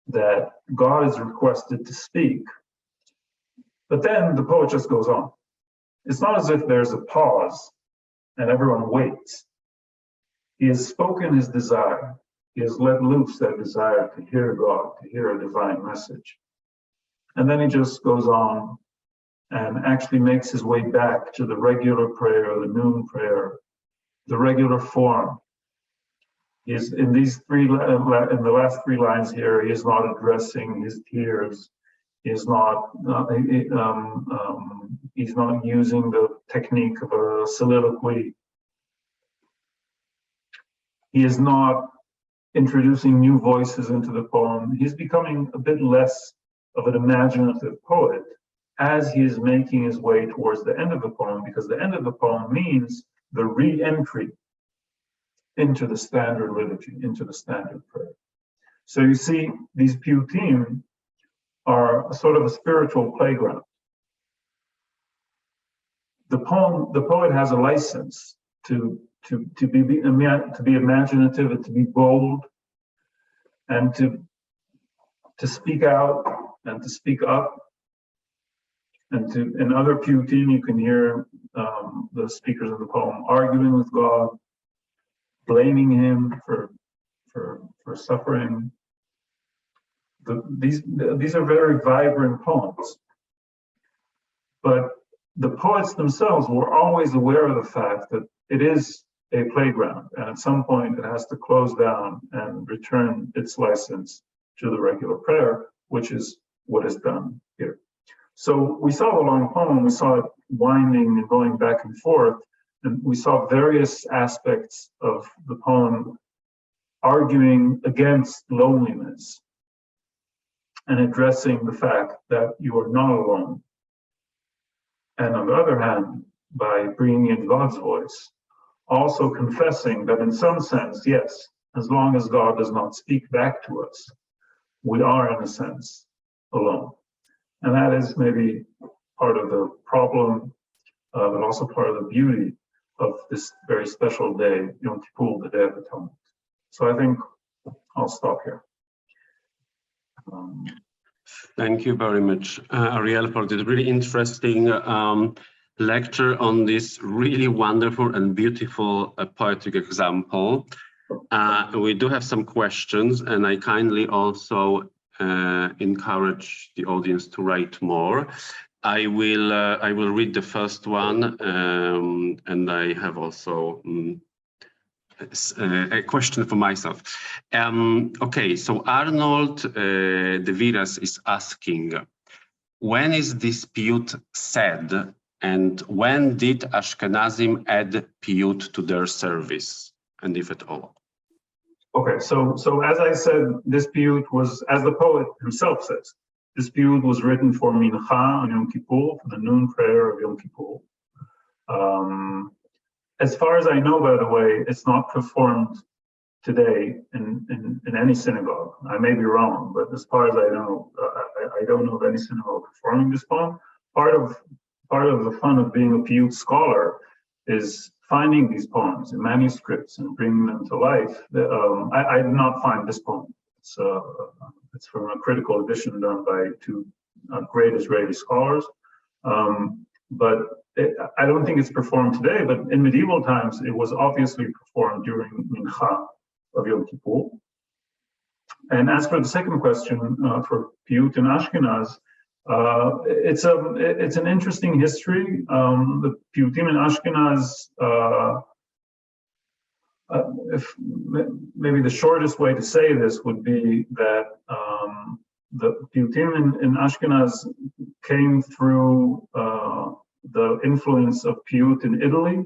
Speaker 1: that God is requested to speak. But then the poet just goes on. It's not as if there's a pause and everyone waits. He has spoken his desire. He has let loose that desire to hear God, to hear a divine message. And then he just goes on and actually makes his way back to the regular prayer, the noon prayer, the regular form. He is in these three, in the last three lines here, he is not addressing his tears. He is not, he's not using the technique of a soliloquy. He is not introducing new voices into the poem. He's becoming a bit less of an imaginative poet as he is making his way towards the end of the poem, because the end of the poem means the re-entry into the standard liturgy, into the standard prayer. So you see, these Piyutim are a sort of a spiritual playground. The poet has a license to be imaginative and to be bold and to speak out and to speak up. And in other Piyutim, you can hear the speakers of the poem arguing with God, blaming him for suffering. These are very vibrant poems. But the poets themselves were always aware of the fact that it is a playground, and at some point it has to close down and return its license to the regular prayer, which is what is done here. So we saw the long poem, we saw it winding and going back and forth, and we saw various aspects of the poem arguing against loneliness and addressing the fact that you are not alone. And on the other hand, by bringing in God's voice, also confessing that in some sense, yes, as long as God does not speak back to us, we are in a sense alone. And that is maybe part of the problem, but also part of the beauty of this very special day, Yom Kippur, the Day of Atonement. So I think I'll stop here.
Speaker 2: Thank you very much, Ariel, for this really interesting lecture on this really wonderful and beautiful poetic example. We do have some questions, and I kindly also encourage the audience to write more. I will read the first one, and I have also a question for myself. Okay, so Arnold De Viras is asking, when is this piyut said, and when did Ashkenazim add piyut to their service, and if at all?
Speaker 1: Okay, so as I said, this piyut was, as the poet himself says, this piyut was written for Mincha on Yom Kippur, for the noon prayer of Yom Kippur. as far as I know, by the way, it's not performed today in any synagogue. I may be wrong, but as far as I know, I don't know of any synagogue performing this poem. Part of the fun of being a Piyyut scholar is finding these poems in manuscripts and bringing them to life. I did not find this poem. It's from a critical edition done by two great Israeli scholars. But I don't think it's performed today, but in medieval times, it was obviously performed during Mincha of Yom Kippur. And as for the second question, for Piyut in Ashkenaz, it's an interesting history. The Piyutim in Ashkenaz, if maybe the shortest way to say this would be that the Piyutim in Ashkenaz came through the influence of Piyyut in Italy,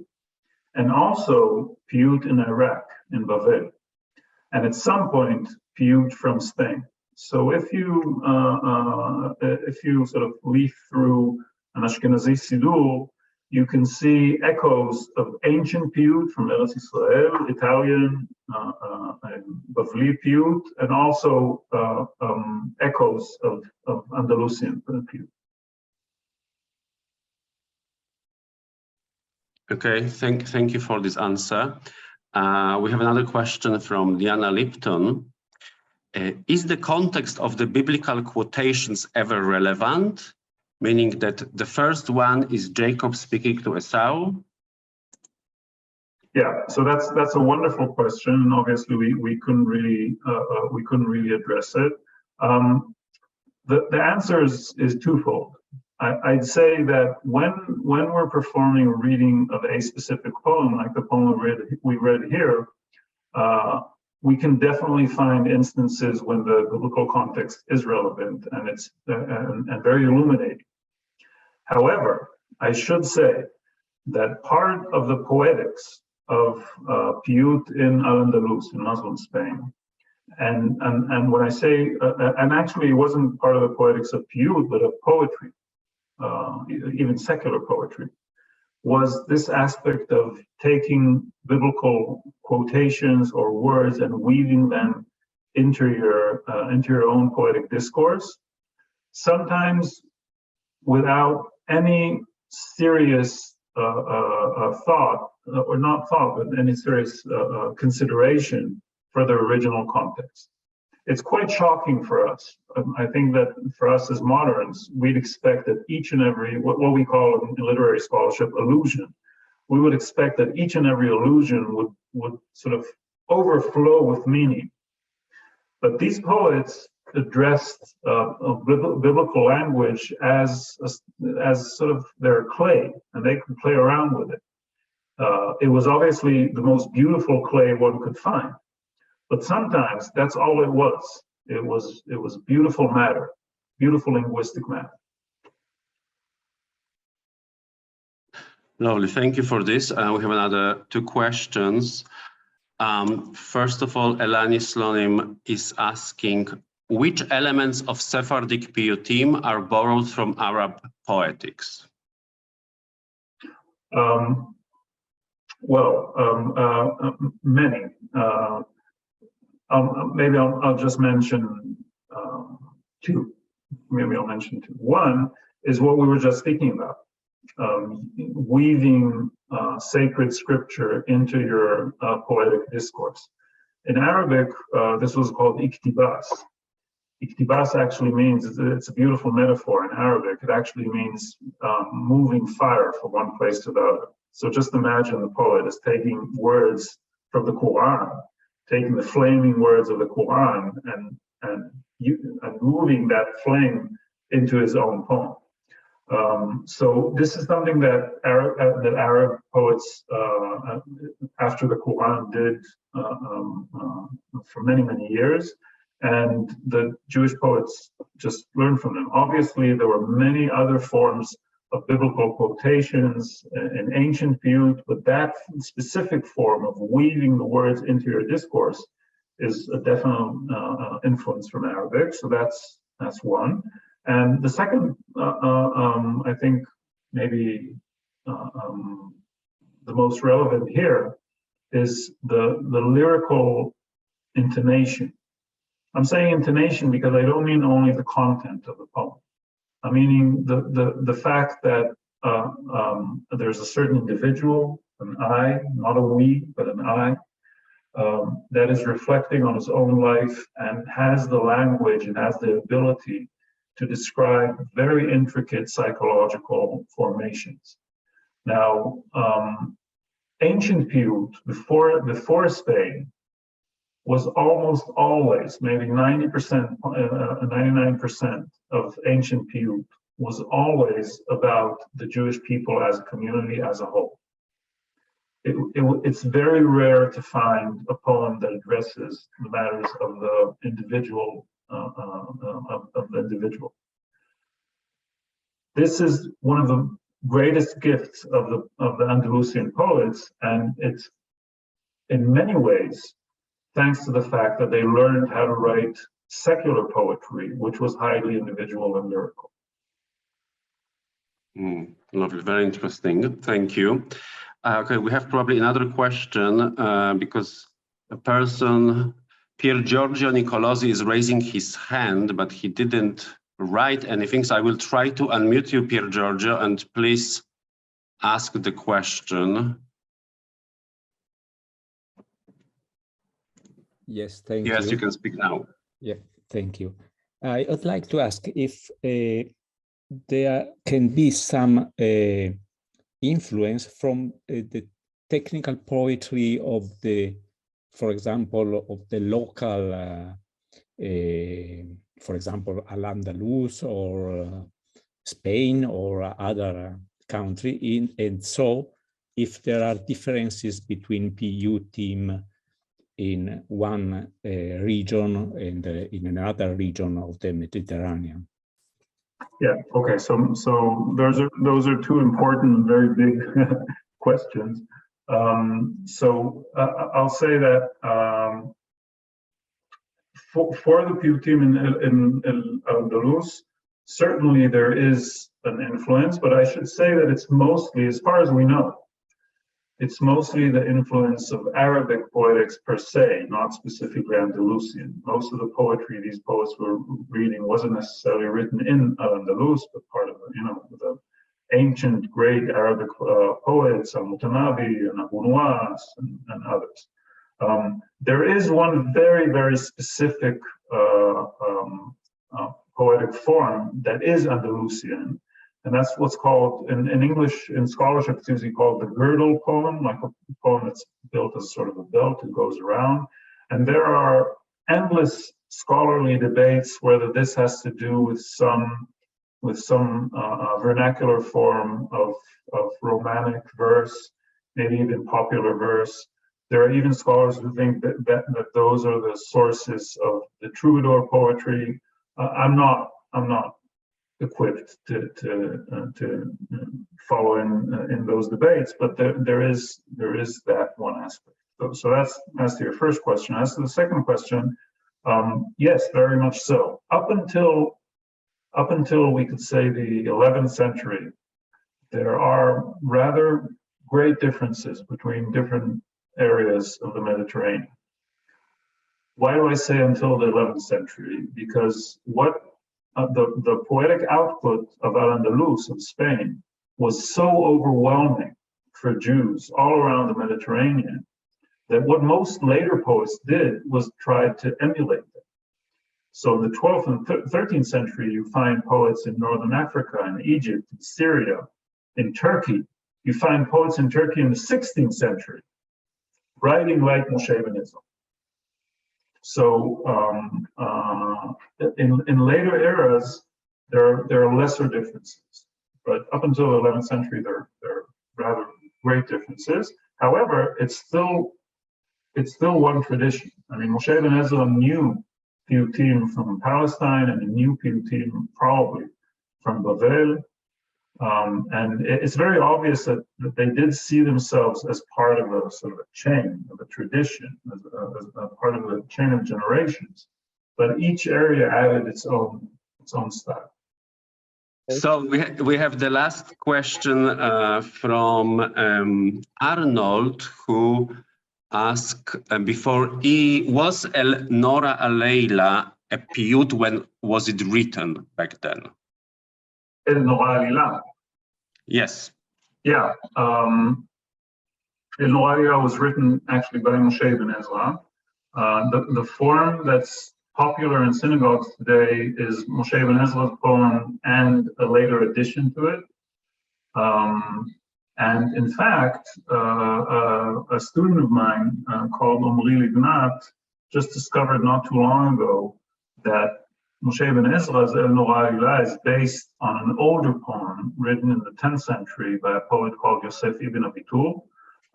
Speaker 1: and also Piyyut in Iraq, in Bavel, and at some point Piyyut from Spain. So if you sort of leaf through an Ashkenazi Siddur, you can see echoes of ancient Piyyut from Eretz Israel, Italian, Bavli Piyyut, and also echoes of Andalusian Piyyut.
Speaker 2: Okay, thank you for this answer. We have another question from Diana Lipton. Is the context of the biblical quotations ever relevant? Meaning that the first one is Jacob speaking to Esau?
Speaker 1: Yeah, so that's a wonderful question, and obviously we couldn't really address it. The answer is twofold. I'd say that when we're performing a reading of a specific poem, like the poem we read here, we can definitely find instances when the biblical context is relevant and it's and very illuminating. However, I should say that part of the poetics of Piyyut in Al-Andalus, in Muslim Spain, and when I say, and actually it wasn't part of the poetics of Piyyut, but of poetry, even secular poetry, was this aspect of taking biblical quotations or words and weaving them into your own poetic discourse, sometimes without any serious thought, or not thought, but any serious consideration for the original context. It's quite shocking for us. I think that for us as moderns, we'd expect that each and every, what we call in literary scholarship, allusion, we would expect that each and every allusion would sort of overflow with meaning. But these poets addressed biblical language as sort of their clay, and they could play around with it. It was obviously the most beautiful clay one could find, but sometimes that's all it was. It was beautiful matter, beautiful linguistic matter.
Speaker 2: Lovely, thank you for this. We have another two questions. First of all, Elani Slonim is asking, which elements of Sephardic Piyutim are borrowed from Arab poetics? Many.
Speaker 1: Maybe I'll just mention two. Maybe I'll mention two. One is what we were just speaking about, weaving sacred scripture into your poetic discourse. In Arabic, this was called iktibas. Iktibas actually means, it's a beautiful metaphor in Arabic, it actually means moving fire from one place to the other. So just imagine the poet is taking words from the Quran, taking the flaming words of the Quran and moving that flame into his own poem. So this is something that Arab poets after the Quran did for many years, and the Jewish poets just learned from them. Obviously, there were many other forms of biblical quotations in ancient Piyyut, but that specific form of weaving the words into your discourse is a definite influence from Arabic. So that's one. And the second, I think maybe the most relevant here is the lyrical intonation. I'm saying intonation because I don't mean only the content of the poem. I'm meaning the fact that there's a certain individual, an I, not a we, but an I, that is reflecting on his own life and has the language and has the ability to describe very intricate psychological formations. Now, ancient Piyyut, before Spain, was almost always, maybe 90%, 99% of ancient Piyyut was always about the Jewish people as a community, as a whole. It's very rare to find a poem that addresses the matters of the individual, of the individual. This is one of the greatest gifts of the Andalusian poets, and it's in many ways thanks to the fact that they learned how to write secular poetry, which was highly individual and lyrical.
Speaker 2: Lovely, very interesting. Thank you. Okay, we have probably another question because a person, Pier Giorgio Nicolosi, is raising his hand, but he didn't write anything. So I will try to unmute you, Pier Giorgio, and please ask the question.
Speaker 3: Yes, thank you.
Speaker 2: Yes, you can speak now.
Speaker 3: Yeah, thank you. I would like to ask if there can be some influence from the technical poetry of the, for example, of the local, for example, Al-Andalus or Spain or other country, and so if there are differences between Piyutim in one region and in another region of the Mediterranean.
Speaker 1: Yeah. Okay. So those are two important and very big questions. So I'll say that for the Piyutim in Al-Andalus, certainly there is an influence, but I should say that it's mostly, as far as we know, it's mostly the influence of Arabic poetics per se, not specifically Andalusian. Most of the poetry these poets were reading wasn't necessarily written in Al-Andalus, but part of the ancient great Arabic poets, Al-Mutanabi and Abu Nuwas and others. There is one very, very specific poetic form that is Andalusian, and that's what's called, in English, in scholarship, it's usually called the girdle poem, like a poem that's built as sort of a belt and goes around. And there are endless scholarly debates whether this has to do with some vernacular form of Romantic verse, maybe even popular verse. There are even scholars who think that those are the sources of the troubadour poetry. I'm not equipped to follow in those debates, but there is that one aspect. So that's as to your first question. As to the second question, yes, very much so. Up until we could say the 11th century, there are rather great differences between different areas of the Mediterranean. Why do I say until the 11th century? Because what the poetic output of Al-Andalus, of Spain, was so overwhelming for Jews all around the Mediterranean that what most later poets did was try to emulate them. So in the 12th and 13th century, you find poets in Northern Africa, in Egypt, in Syria, in Turkey. You find poets in Turkey in the 16th century, writing like Moshe Ibn Ezra. So in later eras, there are lesser differences, but up until the 11th century, there are rather great differences. However, it's still one tradition. I mean, Moshe Ibn Ezra knew Piyutim from Palestine, and he knew Piyutim probably from Bavel. And it's very obvious that they did see themselves as part of a sort of a chain, of a tradition, as a part of a chain of generations. But each area added its own style.
Speaker 2: So we have the last question from Arnold, who asked before, was El Nora Alayla a piyut? When was it written back then?
Speaker 1: El Nora Alayla.
Speaker 2: Yes.
Speaker 1: Yeah. El Nora Alayla was written actually by Moshe Ibn Ezra. The form that's popular in synagogues today is Moshe Ibn Ezra's poem and a later addition to it. And in fact, a student of mine called Omri Lignat just discovered not too long ago that Moshe Ibn Ezra's El Nora Alayla is based on an older poem written in the 10th century by a poet called Yosef Ibn Abitur.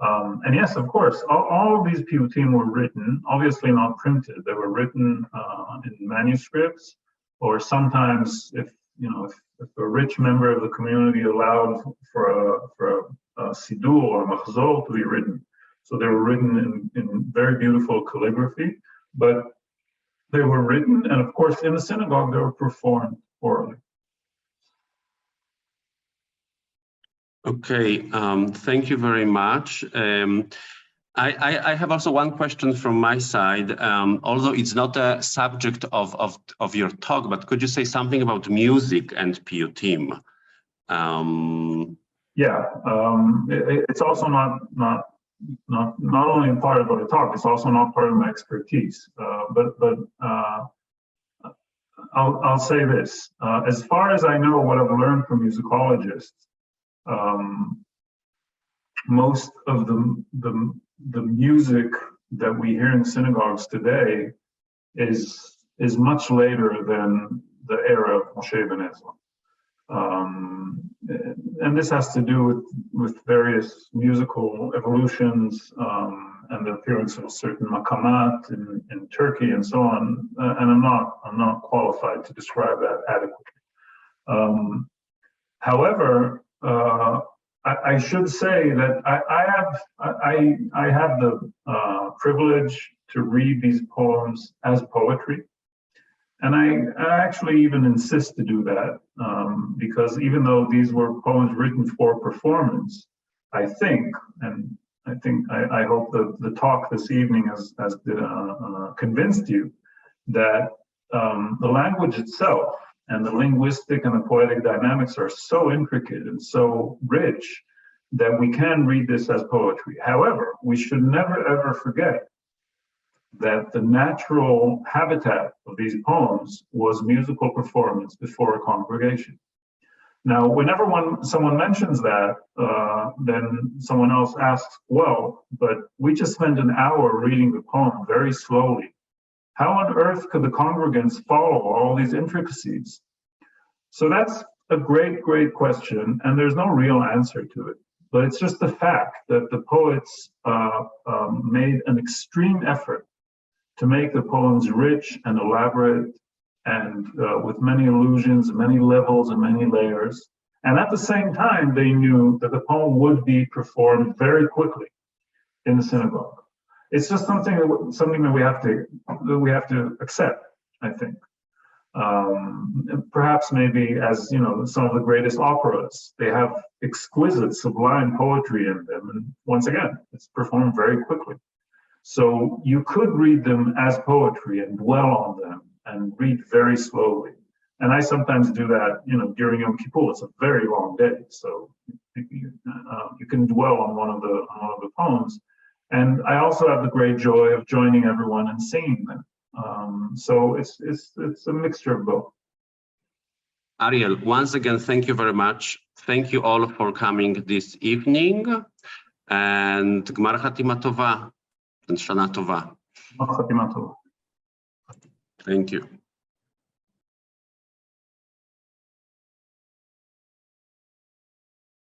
Speaker 1: And yes, of course, all of these piyutim were written, obviously not printed. They were written in manuscripts, or sometimes, if a rich member of the community allowed for a sidur or a machzor to be written. So they were written in very beautiful calligraphy, but they were written, and of course, in the synagogue, they were performed orally.
Speaker 2: Okay, thank you very much. I have also one question from my side, although it's not a subject of your talk, but could you say something about music and piyutim?
Speaker 1: Yeah, it's also not only part of the talk, it's also not part of my expertise. But I'll say this: as far as I know, what I've learned from musicologists, most of the music that we hear in synagogues today is much later than the era of Moshe Ibn Ezra. And this has to do with various musical evolutions and the appearance of a certain makamat in Turkey and so on. And I'm not qualified to describe that adequately. However, I should say that I have the privilege to read these poems as poetry. And I actually even insist to do that because even though these were poems written for performance, I hope that the talk this evening has convinced you that the language itself and the linguistic and the poetic dynamics are so intricate and so rich that we can read this as poetry. However, we should never ever forget that the natural habitat of these poems was musical performance before a congregation. Now, whenever someone mentions that, then someone else asks, well, but we just spent an hour reading the poem very slowly. How on earth could the congregants follow all these intricacies? So that's a great, great question, and there's no real answer to it. But it's just the fact that the poets made an extreme effort to make the poems rich and elaborate and with many allusions, many levels, and many layers. And at the same time, they knew that the poem would be performed very quickly in the synagogue. It's just something that we have to accept, I think. Perhaps maybe as some of the greatest operas, they have exquisite, sublime poetry in them, and once again, it's performed very quickly. So you could read them as poetry and dwell on them and read very slowly. And I sometimes do that, during Yom Kippur. It's a very long day, so you can dwell on one of the poems. And I also have the great joy of joining everyone and singing them. So it's a mixture of both.
Speaker 2: Ariel, once again, thank you very much. Thank you all for coming this evening. And Gmar Chatima Tova and Shana Tova.
Speaker 1: Gmar Chatima Tova.
Speaker 2: Thank you.